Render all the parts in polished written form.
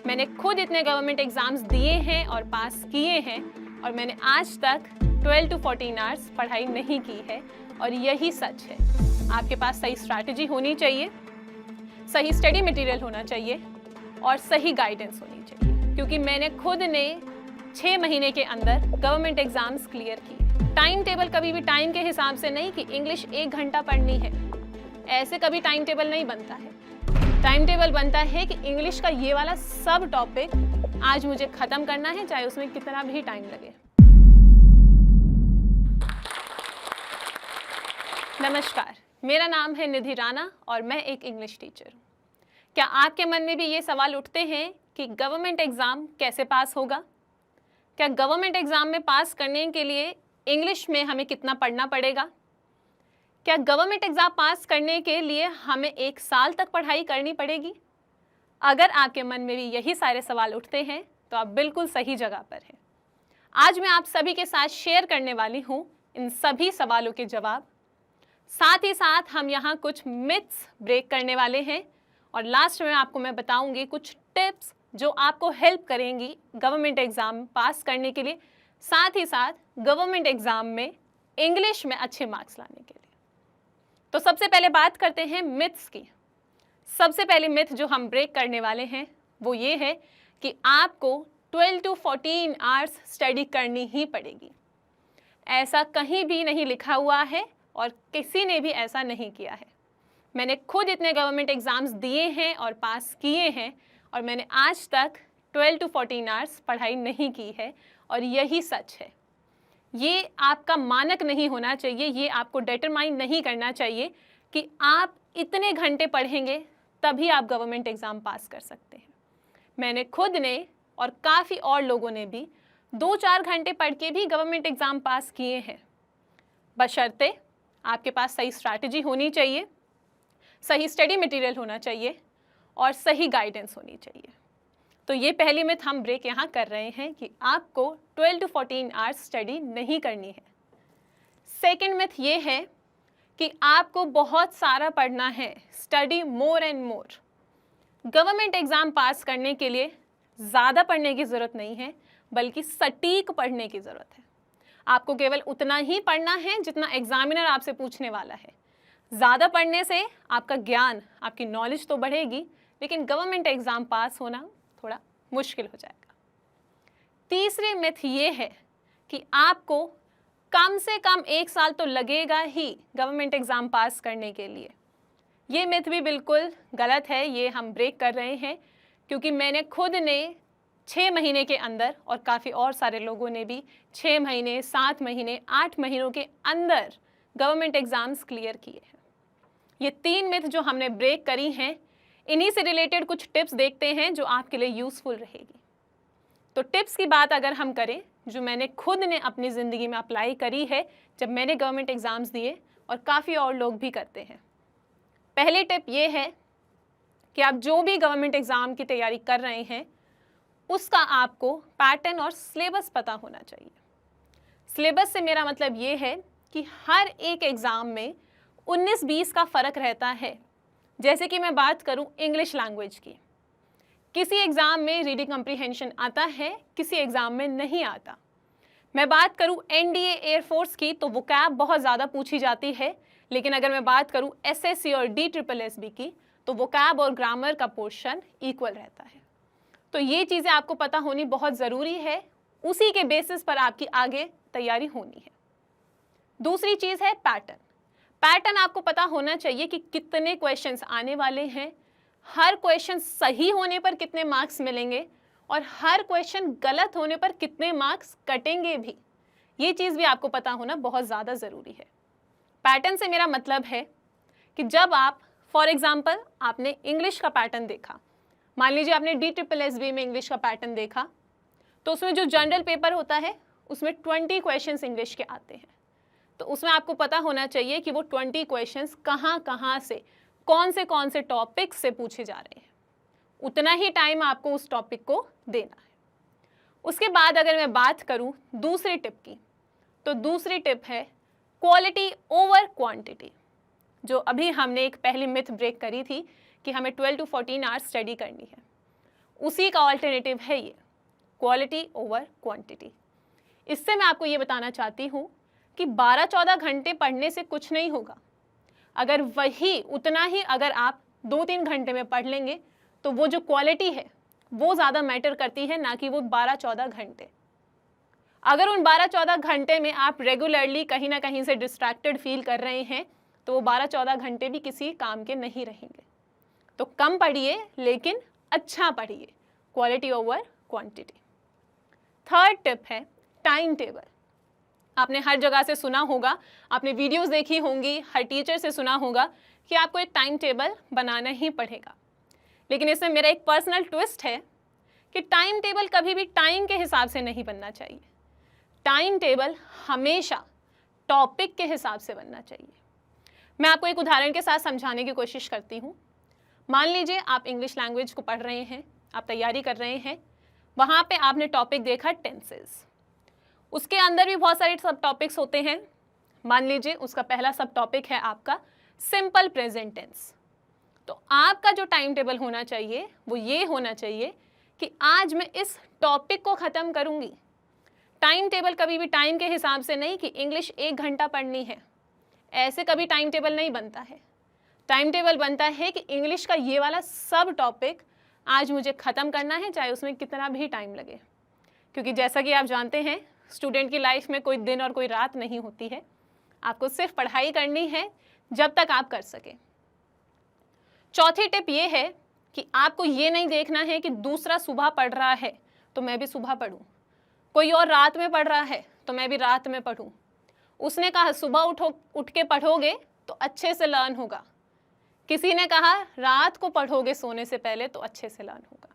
मैंने खुद इतने गवर्नमेंट एग्जाम्स दिए हैं और पास किए हैं और मैंने आज तक 12 to 14 आवर्स पढ़ाई नहीं की है और यही सच है। आपके पास सही स्ट्रैटेजी होनी चाहिए, सही स्टडी मटेरियल होना चाहिए और सही गाइडेंस होनी चाहिए, क्योंकि मैंने खुद ने 6 महीने के अंदर गवर्नमेंट एग्जाम्स क्लियर किए। टाइम टेबल कभी भी टाइम के हिसाब से नहीं कि इंग्लिश 1 घंटा पढ़नी है, ऐसे कभी टाइम टेबल नहीं बनता है। टाइम टेबल बनता है कि इंग्लिश का ये वाला सब टॉपिक आज मुझे खत्म करना है, चाहे उसमें कितना भी टाइम लगे। नमस्कार, मेरा नाम है निधि राणा और मैं एक इंग्लिश टीचर हूँ। क्या आपके मन में भी ये सवाल उठते हैं कि गवर्नमेंट एग्ज़ाम कैसे पास होगा? क्या गवर्नमेंट एग्ज़ाम में पास करने के लिए इंग्लिश में हमें कितना पढ़ना पड़ेगा? क्या गवर्नमेंट एग्ज़ाम पास करने के लिए हमें 1 साल तक पढ़ाई करनी पड़ेगी? अगर आपके मन में भी यही सारे सवाल उठते हैं तो आप बिल्कुल सही जगह पर हैं। आज मैं आप सभी के साथ शेयर करने वाली हूँ इन सभी सवालों के जवाब। साथ ही साथ हम यहाँ कुछ मिथ्स ब्रेक करने वाले हैं और लास्ट में आपको मैं बताऊंगी कुछ टिप्स जो आपको हेल्प करेंगी गवर्नमेंट एग्ज़ाम पास करने के लिए, साथ ही साथ गवर्नमेंट एग्ज़ाम में इंग्लिश में अच्छे मार्क्स लाने के लिए। तो सबसे पहले बात करते हैं मिथ्स की। सबसे पहली मिथ जो हम ब्रेक करने वाले हैं वो ये है कि आपको 12 to 14 आवर्स स्टडी करनी ही पड़ेगी। ऐसा कहीं भी नहीं लिखा हुआ है और किसी ने भी ऐसा नहीं किया है। मैंने खुद इतने गवर्नमेंट एग्ज़ाम्स दिए हैं और पास किए हैं और मैंने आज तक 12 to 14 आवर्स पढ़ाई नहीं की है और यही सच है। ये आपका मानक नहीं होना चाहिए, ये आपको डिटरमाइन नहीं करना चाहिए कि आप इतने घंटे पढ़ेंगे तभी आप गवर्नमेंट एग्ज़ाम पास कर सकते हैं। मैंने खुद ने और काफ़ी और लोगों ने भी 2-4 घंटे पढ़ के भी गवर्नमेंट एग्ज़ाम पास किए हैं, बशर्ते आपके पास सही स्ट्रैटेजी होनी चाहिए, सही स्टडी मटेरियल होना चाहिए और सही गाइडेंस होनी चाहिए। तो ये पहली मिथ हम ब्रेक यहाँ कर रहे हैं कि आपको 12 to 14 आवर्स स्टडी नहीं करनी है। सेकंड मिथ ये है कि आपको बहुत सारा पढ़ना है, study more and more. Government exam pass करने के लिए ज़्यादा पढ़ने की ज़रूरत नहीं है, बल्कि सटीक पढ़ने की ज़रूरत है। आपको केवल उतना ही पढ़ना है जितना एग्जामिनर आपसे पूछने वाला है। ज़्यादा पढ़ने से आपका ज्ञान, आपकी नॉलेज तो बढ़ेगी, लेकिन गवर्नमेंट एग्ज़ाम पास होना थोड़ा मुश्किल हो जाएगा। तीसरी मिथ ये है कि आपको कम से कम 1 साल तो लगेगा ही गवर्नमेंट एग्ज़ाम पास करने के लिए। ये मिथ भी बिल्कुल गलत है, ये हम ब्रेक कर रहे हैं क्योंकि मैंने खुद ने 6 महीने के अंदर और काफ़ी और सारे लोगों ने भी 6 महीने, 7 महीने, 8 महीनों के अंदर गवर्नमेंट एग्ज़ाम्स क्लियर किए हैं। ये 3 मिथ जो हमने ब्रेक करी हैं, इन्हीं से रिलेटेड कुछ टिप्स देखते हैं जो आपके लिए यूज़फुल रहेगी। तो टिप्स की बात अगर हम करें जो मैंने खुद ने अपनी ज़िंदगी में अप्लाई करी है जब मैंने गवर्नमेंट एग्ज़ाम्स दिए और काफ़ी और लोग भी करते हैं। पहली टिप ये है कि आप जो भी गवर्नमेंट एग्ज़ाम की तैयारी कर रहे हैं उसका आपको पैटर्न और सिलेबस पता होना चाहिए। सिलेबस से मेरा मतलब ये है कि हर एक एग्ज़ाम में 19-20 का फ़र्क रहता है। जैसे कि मैं बात करूं इंग्लिश लैंग्वेज की, किसी एग्ज़ाम में रीडिंग कम्प्रीहेंशन आता है, किसी एग्ज़ाम में नहीं आता। मैं बात करूं एनडीए एयरफोर्स की तो वोकैब बहुत ज़्यादा पूछी जाती है, लेकिन अगर मैं बात करूं एसएससी और DSSB की तो वोकैब और ग्रामर का पोर्शन इक्वल रहता है। तो ये चीज़ें आपको पता होनी बहुत ज़रूरी है, उसी के बेसिस पर आपकी आगे तैयारी होनी है। दूसरी चीज़ है पैटर्न। पैटर्न आपको पता होना चाहिए कि कितने क्वेश्चंस आने वाले हैं, हर क्वेश्चन सही होने पर कितने मार्क्स मिलेंगे और हर क्वेश्चन गलत होने पर कितने मार्क्स कटेंगे भी। ये चीज़ भी आपको पता होना बहुत ज़्यादा ज़रूरी है। पैटर्न से मेरा मतलब है कि जब आप फॉर एग्ज़ाम्पल आपने इंग्लिश का पैटर्न देखा, मान लीजिए आपने DSSB में इंग्लिश का पैटर्न देखा, तो उसमें जो जनरल पेपर होता है उसमें 20 क्वेश्चंस इंग्लिश के आते हैं। तो उसमें आपको पता होना चाहिए कि वो 20 क्वेश्चंस कहाँ से कौन से टॉपिक से पूछे जा रहे हैं। उतना ही टाइम आपको उस टॉपिक को देना है। उसके बाद अगर मैं बात करूं दूसरी टिप की, तो दूसरी टिप है क्वालिटी ओवर क्वांटिटी। जो अभी हमने एक पहली मिथ ब्रेक करी थी कि हमें 12 to 14 आवर्स स्टडी करनी है, उसी का ऑल्टरनेटिव है ये, क्वालिटी ओवर क्वांटिटी। इससे मैं आपको ये बताना चाहती हूँ कि 12-14 घंटे पढ़ने से कुछ नहीं होगा। अगर वही उतना ही अगर आप 2-3 घंटे में पढ़ लेंगे तो वो जो क्वालिटी है वो ज़्यादा मैटर करती है, ना कि वो 12-14 घंटे। अगर उन 12-14 घंटे में आप रेगुलरली कहीं ना कहीं से डिस्ट्रैक्टेड फील कर रहे हैं तो वो 12-14 घंटे भी किसी काम के नहीं रहेंगे। तो कम पढ़िए लेकिन अच्छा पढ़िए, quality over quantity. Third tip है टाइम टेबल। आपने हर जगह से सुना होगा, आपने वीडियोस देखी होंगी, हर टीचर से सुना होगा कि आपको एक टाइम टेबल बनाना ही पड़ेगा। लेकिन इसमें मेरा एक पर्सनल ट्विस्ट है कि टाइम टेबल कभी भी टाइम के हिसाब से नहीं बनना चाहिए। टाइम टेबल हमेशा टॉपिक के हिसाब से बनना चाहिए। मैं आपको एक उदाहरण के साथ समझाने की कोशिश करती हूँ। मान लीजिए आप इंग्लिश लैंग्वेज को पढ़ रहे हैं, आप तैयारी कर रहे हैं, वहाँ पे आपने टॉपिक देखा टेंसेस। उसके अंदर भी बहुत सारे सब टॉपिक्स होते हैं। मान लीजिए उसका पहला सब टॉपिक है आपका सिंपल प्रेजेंट टेंस। तो आपका जो टाइम टेबल होना चाहिए वो ये होना चाहिए कि आज मैं इस टॉपिक को ख़त्म करूँगी। टाइम टेबल कभी भी टाइम के हिसाब से नहीं कि इंग्लिश 1 घंटा पढ़नी है, ऐसे कभी टाइम टेबल नहीं बनता है। टाइम टेबल बनता है कि इंग्लिश का ये वाला सब टॉपिक आज मुझे ख़त्म करना है, चाहे उसमें कितना भी टाइम लगे। क्योंकि जैसा कि आप जानते हैं स्टूडेंट की लाइफ में कोई दिन और कोई रात नहीं होती है। आपको सिर्फ पढ़ाई करनी है जब तक आप कर सकें। चौथी टिप ये है कि आपको ये नहीं देखना है कि दूसरा सुबह पढ़ रहा है तो मैं भी सुबह पढ़ूं, कोई और रात में पढ़ रहा है तो मैं भी रात में पढ़ूं। उसने कहा सुबह उठ के पढ़ोगे तो अच्छे से लर्न होगा, किसी ने कहा रात को पढ़ोगे सोने से पहले तो अच्छे से लर्न होगा।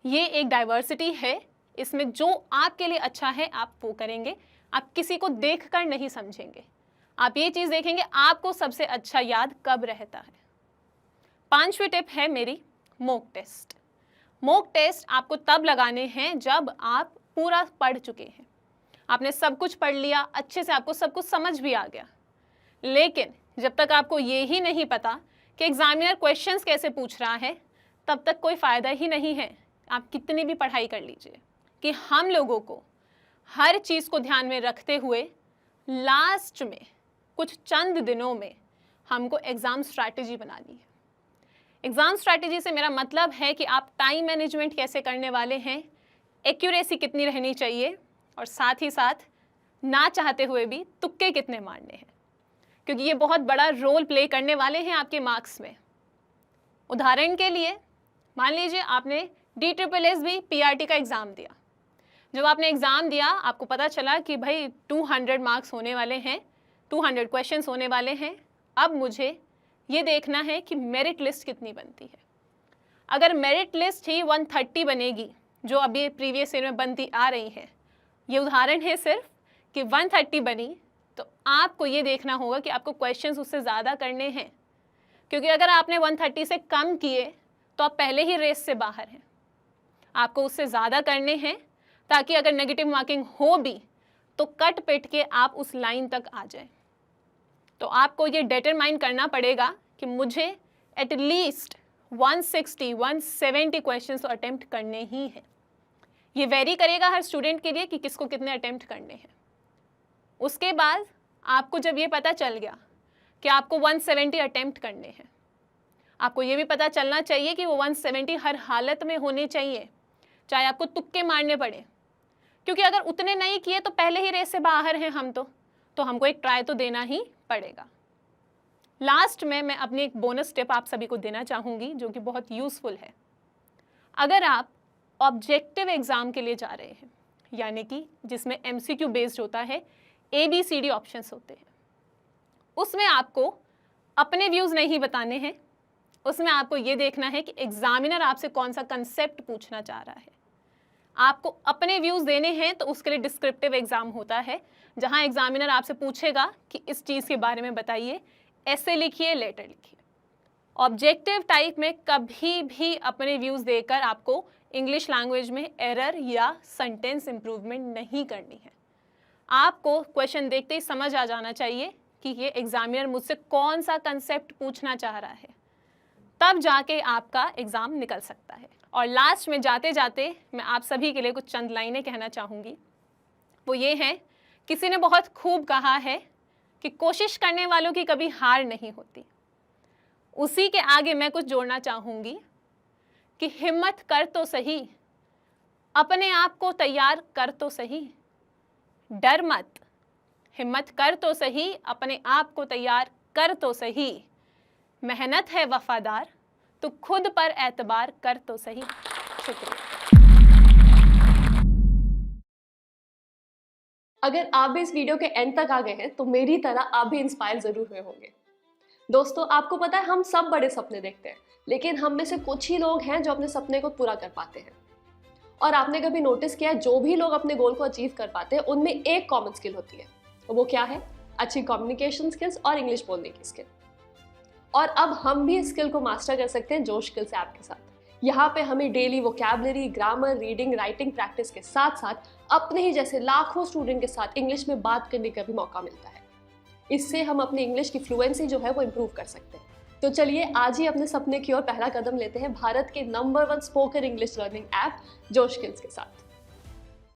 ये एक डाइवर्सिटी है, इसमें जो आपके लिए अच्छा है आप वो करेंगे। आप किसी को देखकर नहीं समझेंगे, आप ये चीज़ देखेंगे आपको सबसे अच्छा याद कब रहता है। 5वीं टिप है मेरी मॉक टेस्ट। मॉक टेस्ट आपको तब लगाने हैं जब आप पूरा पढ़ चुके हैं, आपने सब कुछ पढ़ लिया, अच्छे से आपको सब कुछ समझ भी आ गया। लेकिन जब तक आपको ये ही नहीं पता कि एग्जामिनर क्वेश्चंस कैसे पूछ रहा है, तब तक कोई फ़ायदा ही नहीं है आप कितनी भी पढ़ाई कर लीजिए। कि हम लोगों को हर चीज़ को ध्यान में रखते हुए लास्ट में कुछ चंद दिनों में हमको एग्ज़ाम स्ट्रैटेजी बनानी है। एग्ज़ाम स्ट्रैटेजी से मेरा मतलब है कि आप टाइम मैनेजमेंट कैसे करने वाले हैं, एक्यूरेसी कितनी रहनी चाहिए, और साथ ही साथ ना चाहते हुए भी तुक्के कितने मारने हैं, क्योंकि ये बहुत बड़ा रोल प्ले करने वाले हैं आपके मार्क्स में। उदाहरण के लिए मान लीजिए आपने DSSS PRT का एग्ज़ाम दिया। जब आपने एग्ज़ाम दिया आपको पता चला कि भाई 200 मार्क्स होने वाले हैं, 200 क्वेश्चंस होने वाले हैं। अब मुझे ये देखना है कि मेरिट लिस्ट कितनी बनती है। अगर मेरिट लिस्ट ही 130 बनेगी जो अभी प्रीवियस ईयर में बनती आ रही है, ये उदाहरण है सिर्फ कि 130 बनी, तो आपको ये देखना होगा कि आपको क्वेश्चंस उससे ज़्यादा करने हैं। क्योंकि अगर आपने 130 से कम किए तो आप पहले ही रेस से बाहर हैं। आपको उससे ज़्यादा करने हैं ताकि अगर नेगेटिव मार्किंग हो भी तो कट पिट के आप उस लाइन तक आ जाएं। तो आपको ये डिटरमाइन करना पड़ेगा कि मुझे एटलीस्ट 160-170 क्वेश्चंस तो अटेम्प्ट करने ही हैं। ये वेरी करेगा हर स्टूडेंट के लिए कि किसको कितने अटेम्प्ट करने हैं। उसके बाद आपको जब ये पता चल गया कि आपको 170 अटेम्प्ट करने हैं, आपको ये भी पता चलना चाहिए कि वो 170 हर हालत में होने चाहिए, चाहे आपको तुक्के मारने पड़े। क्योंकि अगर उतने नहीं किए तो पहले ही रेस से बाहर हैं हम तो हमको एक ट्राई तो देना ही पड़ेगा। लास्ट में मैं अपनी एक बोनस टिप आप सभी को देना चाहूँगी जो कि बहुत यूज़फुल है। अगर आप ऑब्जेक्टिव एग्ज़ाम के लिए जा रहे हैं, यानी कि जिसमें MCQ बेस्ड होता है, ABCD ऑप्शंस होते हैं, उसमें आपको अपने व्यूज़ नहीं बताने हैं। उसमें आपको ये देखना है कि एग्जामिनर आपसे कौन सा कंसेप्ट पूछना चाह रहा है। आपको अपने व्यूज़ देने हैं तो उसके लिए डिस्क्रिप्टिव एग्ज़ाम होता है, जहां एग्जामिनर आपसे पूछेगा कि इस चीज़ के बारे में बताइए, ऐसे लिखिए, लेटर लिखिए। ऑब्जेक्टिव टाइप में कभी भी अपने व्यूज़ देकर आपको इंग्लिश लैंग्वेज में एरर या सेंटेंस इम्प्रूवमेंट नहीं करनी है। आपको क्वेश्चन देखते ही समझ आ जाना चाहिए कि ये एग्जामिनर मुझसे कौन सा कंसेप्ट पूछना चाह रहा है, तब जाके आपका एग्ज़ाम निकल सकता है। और लास्ट में जाते जाते मैं आप सभी के लिए कुछ चंद लाइनें कहना चाहूँगी। वो ये है, किसी ने बहुत खूब कहा है कि कोशिश करने वालों की कभी हार नहीं होती। उसी के आगे मैं कुछ जोड़ना चाहूँगी कि हिम्मत कर तो सही, अपने आप को तैयार कर तो सही, डर मत, हिम्मत कर तो सही, अपने आप को तैयार कर तो सही, मेहनत है वफादार तो खुद पर एतबार कर तो सही। शुक्रिया। अगर आप भी इस वीडियो के एंड तक आ गए हैं तो मेरी तरह आप भी इंस्पायर जरूर हुए होंगे। दोस्तों, आपको पता है हम सब बड़े सपने देखते हैं, लेकिन हम में से कुछ ही लोग हैं जो अपने सपने को पूरा कर पाते हैं। और आपने कभी नोटिस किया है, जो भी लोग अपने गोल को अचीव कर पाते हैं उनमें एक कॉमन स्किल होती है। वो क्या है? अच्छी कम्युनिकेशन स्किल्स और इंग्लिश बोलने की स्किल। और अब हम भी इस स्किल को मास्टर कर सकते हैं जोश स्किल्स ऐप के साथ। यहाँ पे हमें daily vocabulary, grammar, reading, writing practice के साथ साथ अपने ही जैसे लाखों स्टूडेंट के साथ इंग्लिश में बात करने का भी मौका मिलता है। इससे हम अपनी इंग्लिश की फ्लुएंसी जो है वो इम्प्रूव कर सकते हैं। तो चलिए आज ही अपने सपने की ओर पहला कदम लेते हैं भारत के number 1 spoken English learning app जोश स्किल्स के साथ।